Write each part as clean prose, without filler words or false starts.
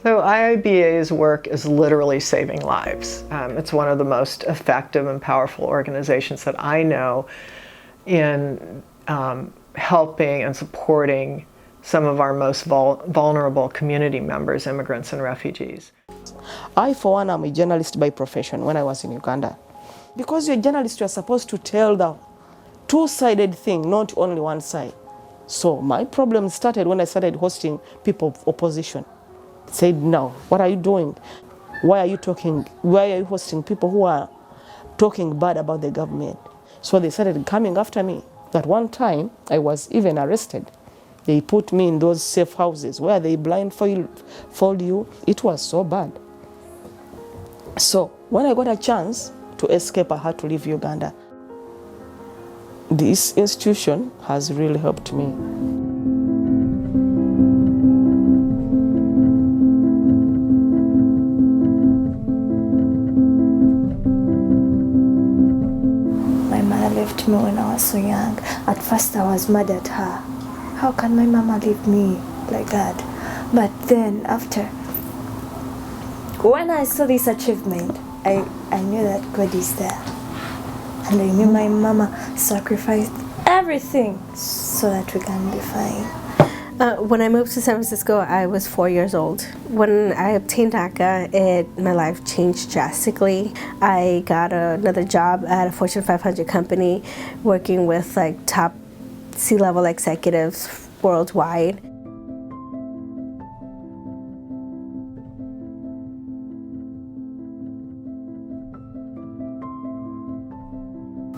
So IIBA's work is literally saving lives. It's one of the most effective and powerful organizations that I know in helping and supporting some of our most vulnerable community members, immigrants and refugees. I, for one, am a journalist by profession when I was in Uganda. Because you're a journalist, you're supposed to tell the two-sided thing, not only one side. So my problem started when I started hosting people of opposition. Said, no, what are you doing? Why are you hosting people who are talking bad about the government? So they started coming after me. At one time, I was even arrested. They put me in those safe houses where they blindfold you. It was so bad. So when I got a chance to escape, I had to leave Uganda. This institution has really helped me. My mother left me when I was so young. At first I was mad at her. How can my mama leave me like that? But then after, when I saw this achievement, I knew that God is there. And I knew my mama sacrificed everything so that we can be fine. When I moved to San Francisco, I was 4 years old. When I obtained DACA, my life changed drastically. I got another job at a Fortune 500 company working with top C-level executives worldwide.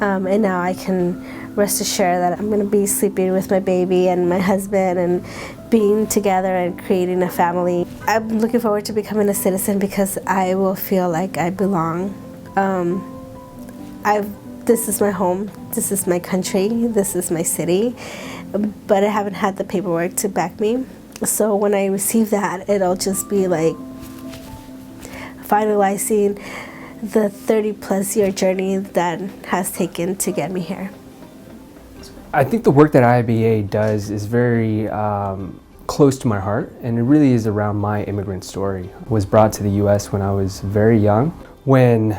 And now I can rest assured that I'm going to be sleeping with my baby and my husband and being together and creating a family. I'm looking forward to becoming a citizen because I will feel like I belong. This is my home, this is my country, this is my city, but I haven't had the paperwork to back me. So when I receive that, it'll just be like finalizing the 30-plus year journey that has taken to get me here. I think the work that IIBA does is very close to my heart, and it really is around my immigrant story. I was brought to the US when I was very young. When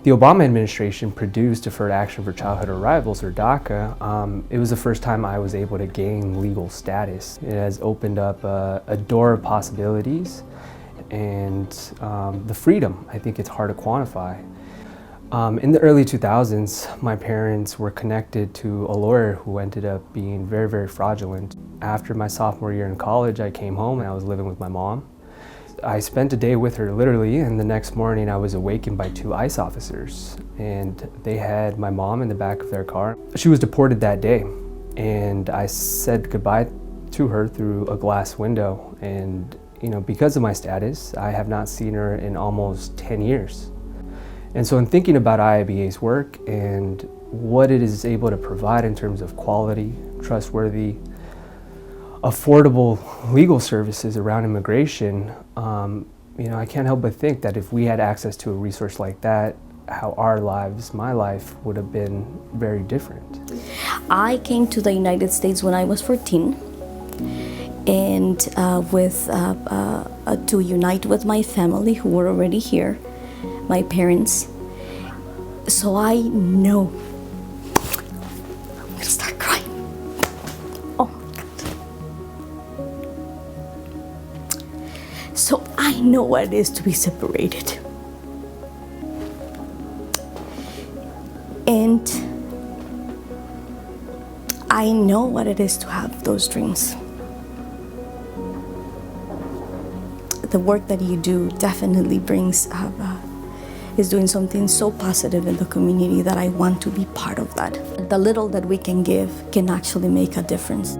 the Obama administration produced Deferred Action for Childhood Arrivals, or DACA, it was the first time I was able to gain legal status. It has opened up a door of possibilities and the freedom. I think it's hard to quantify. In the early 2000s, my parents were connected to a lawyer who ended up being very, very fraudulent. After my sophomore year in college, I came home and I was living with my mom. I spent a day with her literally, and the next morning I was awakened by 2 ICE officers, and they had my mom in the back of their car. She was deported that day, and I said goodbye to her through a glass window, and because of my status, I have not seen her in almost 10 years. And so in thinking about IIBA's work and what it is able to provide in terms of quality, trustworthy, affordable legal services around immigration, I can't help but think that if we had access to a resource like that, how our lives, my life, would have been very different. I came to the United States when I was 14, and to unite with my family who were already here, my parents. So I know, I'm gonna start crying. Oh my God. So I know what it is to be separated. And I know what it is to have those dreams. The work that you do definitely is doing something so positive in the community that I want to be part of that. The little that we can give can actually make a difference.